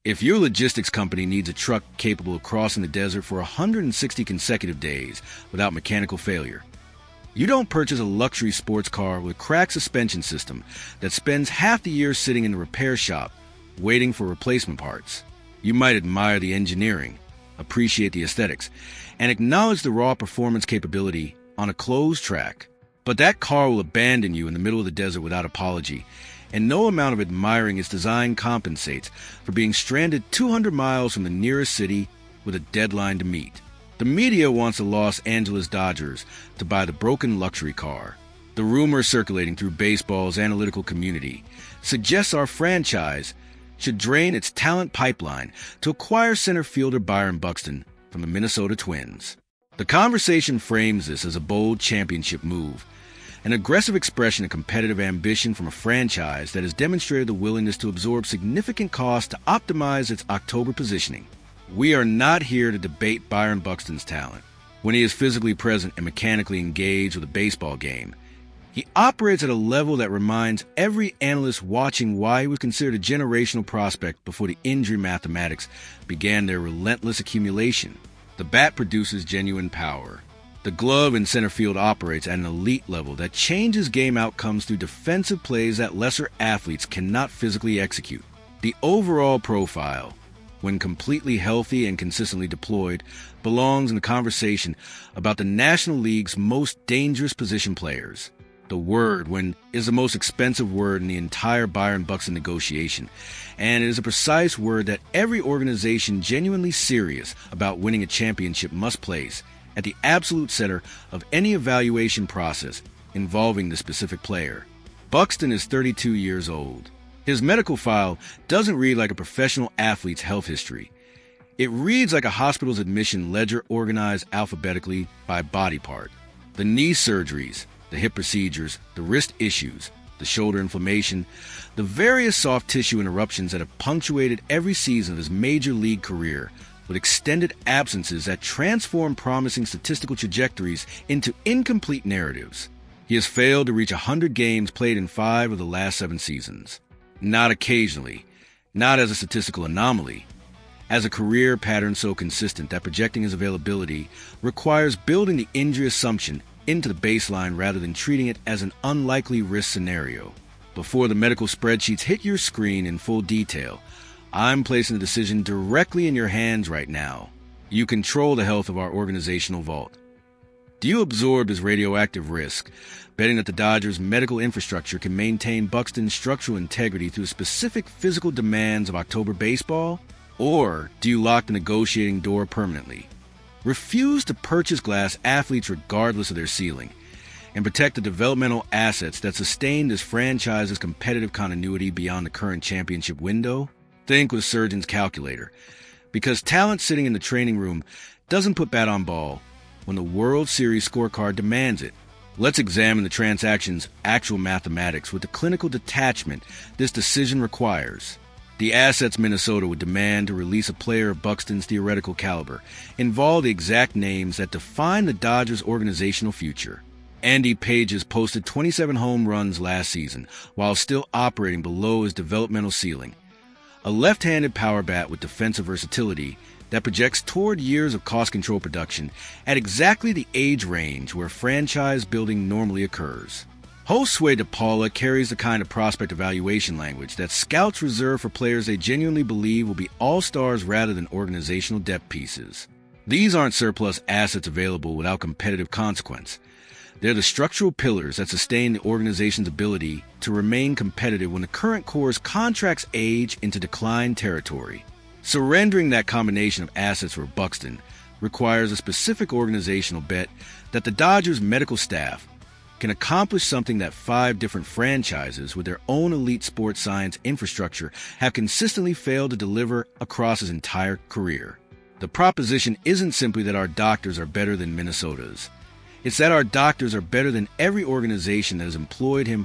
If your logistics company needs a truck capable of crossing the desert for 160 consecutive days without mechanical failure, you don't purchase a luxury sports car with a cracked suspension system that spends half the year sitting in the repair shop waiting for replacement parts. You might admire the engineering, appreciate the aesthetics, and acknowledge the raw performance capability on a closed track. But that car will abandon you in the middle of the desert without apology, and no amount of admiring its design compensates for being stranded 200 miles from the nearest city with a deadline to meet. The media wants the Los Angeles Dodgers to buy the broken luxury car. The rumors circulating through baseball's analytical community suggests our franchise should drain its talent pipeline to acquire center fielder Byron Buxton from the Minnesota Twins. The conversation frames this as a bold championship move, an aggressive expression of competitive ambition from a franchise that has demonstrated the willingness to absorb significant costs to optimize its October positioning. We are not here to debate Byron Buxton's talent. When he is physically present and mechanically engaged with a baseball game, he operates at a level that reminds every analyst watching why he was considered a generational prospect before the injury mathematics began their relentless accumulation. The bat produces genuine power. The glove in center field operates at an elite level that changes game outcomes through defensive plays that lesser athletes cannot physically execute. The overall profile, when completely healthy and consistently deployed, belongs in the conversation about the National League's most dangerous position players. The word, when, is the most expensive word in the entire Byron Buxton negotiation, and it is a precise word that every organization genuinely serious about winning a championship must place at the absolute center of any evaluation process involving the specific player. Buxton is 32 years old. His medical file doesn't read like a professional athlete's health history. It reads like a hospital's admission ledger organized alphabetically by body part. The knee surgeries, the hip procedures, the wrist issues, the shoulder inflammation, the various soft tissue interruptions that have punctuated every season of his major league career, with extended absences that transform promising statistical trajectories into incomplete narratives. He has failed to reach 100 games played in 5 of the last 7 seasons. Not occasionally, not as a statistical anomaly, as a career pattern so consistent that projecting his availability requires building the injury assumption into the baseline rather than treating it as an unlikely risk scenario. Before the medical spreadsheets hit your screen in full detail, I'm placing the decision directly in your hands right now. You control the health of our organizational vault. Do you absorb this radioactive risk, betting that the Dodgers' medical infrastructure can maintain Buxton's structural integrity through the specific physical demands of October baseball? Or do you lock the negotiating door permanently? Refuse to purchase glass athletes regardless of their ceiling, and protect the developmental assets that sustain this franchise's competitive continuity beyond the current championship window? Think with Surgeon's calculator, because talent sitting in the training room doesn't put bat on ball when the World Series scorecard demands it. Let's examine the transaction's actual mathematics with the clinical detachment this decision requires. The assets Minnesota would demand to release a player of Buxton's theoretical caliber involve the exact names that define the Dodgers' organizational future. Andy Pages posted 27 home runs last season while still operating below his developmental ceiling. A left-handed power bat with defensive versatility that projects toward years of cost control production at exactly the age range where franchise building normally occurs. Josue DePaula carries the kind of prospect evaluation language that scouts reserve for players they genuinely believe will be all-stars rather than organizational depth pieces. These aren't surplus assets available without competitive consequence. They're the structural pillars that sustain the organization's ability to remain competitive when the current core's contracts age into decline territory. Surrendering that combination of assets for Buxton requires a specific organizational bet that the Dodgers' medical staff can accomplish something that 5 different franchises with their own elite sports science infrastructure have consistently failed to deliver across his entire career. The proposition isn't simply that our doctors are better than Minnesota's. It's that our doctors are better than every organization that has employed him,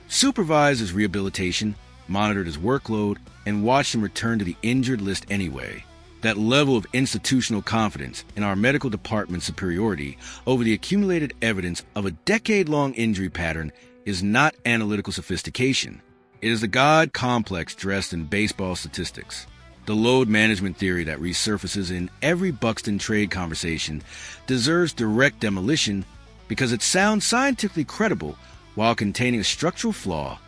supervised his rehabilitation, monitored his workload, and watched him return to the injured list anyway. That level of institutional confidence in our medical department's superiority over the accumulated evidence of a decade-long injury pattern is not analytical sophistication. It is the God complex dressed in baseball statistics. The load management theory that resurfaces in every Buxton trade conversation deserves direct demolition because it sounds scientifically credible while containing a structural flaw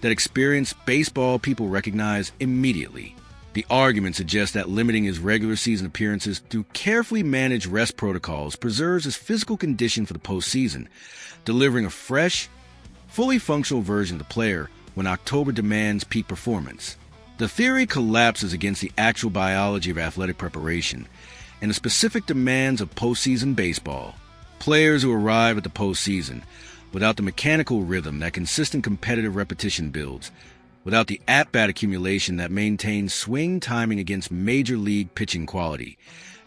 that experienced baseball people recognize immediately. The argument suggests that limiting his regular season appearances through carefully managed rest protocols preserves his physical condition for the postseason, delivering a fresh, fully functional version of the player when October demands peak performance. The theory collapses against the actual biology of athletic preparation and the specific demands of postseason baseball. Players who arrive at the postseason without the mechanical rhythm that consistent competitive repetition builds, without the at-bat accumulation that maintains swing timing against major league pitching quality,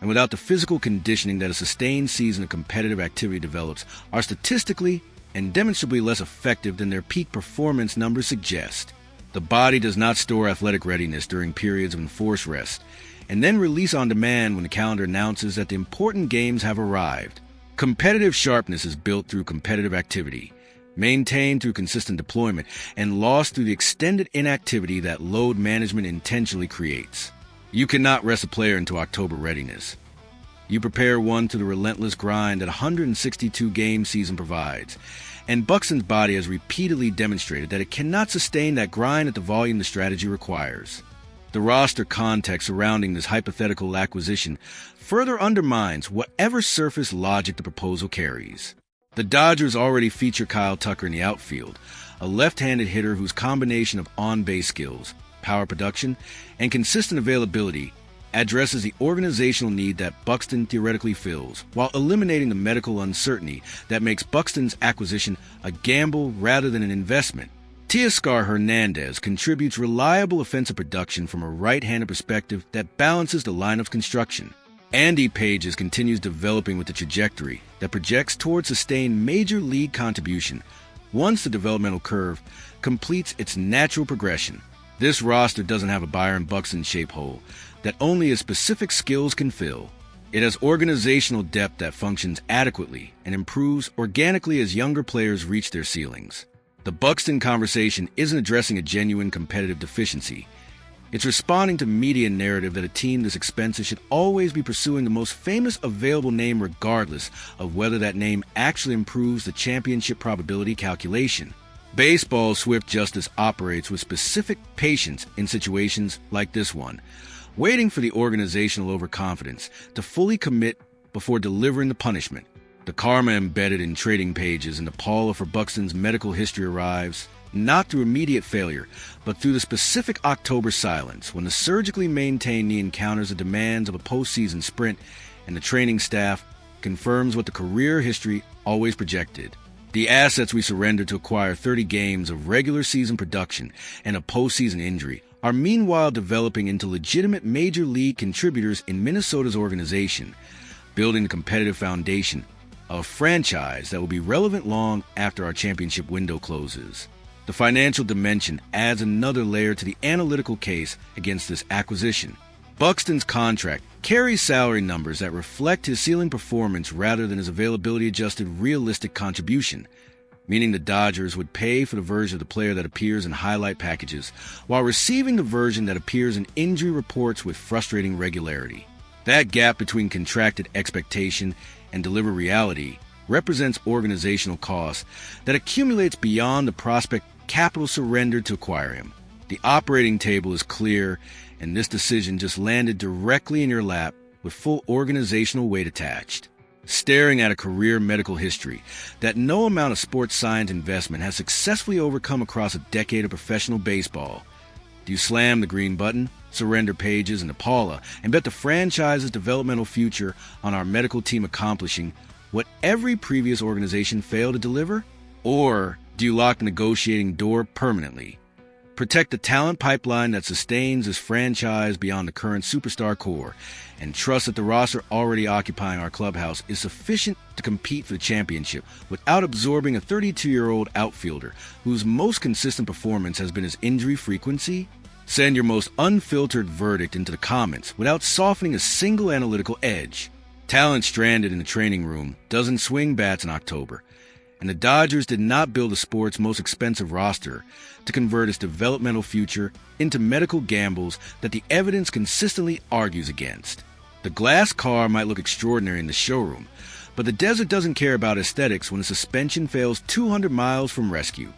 and without the physical conditioning that a sustained season of competitive activity develops, are statistically and demonstrably less effective than their peak performance numbers suggest. The body does not store athletic readiness during periods of enforced rest, and then release on demand when the calendar announces that the important games have arrived. Competitive sharpness is built through competitive activity, maintained through consistent deployment, and lost through the extended inactivity that load management intentionally creates. You cannot rest a player into October readiness. You prepare one through the relentless grind that a 162-game season provides, and Buxton's body has repeatedly demonstrated that it cannot sustain that grind at the volume the strategy requires. The roster context surrounding this hypothetical acquisition further undermines whatever surface logic the proposal carries. The Dodgers already feature Kyle Tucker in the outfield, a left-handed hitter whose combination of on-base skills, power production, and consistent availability addresses the organizational need that Buxton theoretically fills, while eliminating the medical uncertainty that makes Buxton's acquisition a gamble rather than an investment. Teoscar Hernandez contributes reliable offensive production from a right-handed perspective that balances the lineup's construction. Andy Pages continues developing with a trajectory that projects toward sustained major league contribution once the developmental curve completes its natural progression. This roster doesn't have a Byron Buxton-shaped hole that only his specific skills can fill. It has organizational depth that functions adequately and improves organically as younger players reach their ceilings. The Buxton conversation isn't addressing a genuine competitive deficiency. It's responding to media narrative that a team this expensive should always be pursuing the most famous available name regardless of whether that name actually improves the championship probability calculation. Baseball's swift justice operates with specific patience in situations like this one, waiting for the organizational overconfidence to fully commit before delivering the punishment. The karma embedded in trading pages and the pall for Buxton's medical history arrives, not through immediate failure, but through the specific October silence when the surgically maintained knee encounters the demands of a postseason sprint and the training staff confirms what the career history always projected. The assets we surrendered to acquire 30 games of regular season production and a postseason injury are meanwhile developing into legitimate major league contributors in Minnesota's organization, building the competitive foundation of a franchise that will be relevant long after our championship window closes. The financial dimension adds another layer to the analytical case against this acquisition. Buxton's contract carries salary numbers that reflect his ceiling performance rather than his availability-adjusted realistic contribution, meaning the Dodgers would pay for the version of the player that appears in highlight packages while receiving the version that appears in injury reports with frustrating regularity. That gap between contracted expectation and delivered reality represents organizational cost that accumulates beyond the prospect capital surrendered to acquire him. The operating table is clear, and this decision just landed directly in your lap with full organizational weight attached. Staring at a career medical history that no amount of sports science investment has successfully overcome across a decade of professional baseball, do you slam the green button, surrender Pages and Paula, and bet the franchise's developmental future on our medical team accomplishing what every previous organization failed to deliver? Or do you lock the negotiating door permanently? Protect the talent pipeline that sustains this franchise beyond the current superstar core, and trust that the roster already occupying our clubhouse is sufficient to compete for the championship without absorbing a 32-year-old outfielder whose most consistent performance has been his injury frequency? Send your most unfiltered verdict into the comments without softening a single analytical edge. Talent stranded in the training room doesn't swing bats in October, And the Dodgers did not build the sport's most expensive roster to convert its developmental future into medical gambles that the evidence consistently argues against. The glass car might look extraordinary in the showroom, but the desert doesn't care about aesthetics when a suspension fails 200 miles from rescue.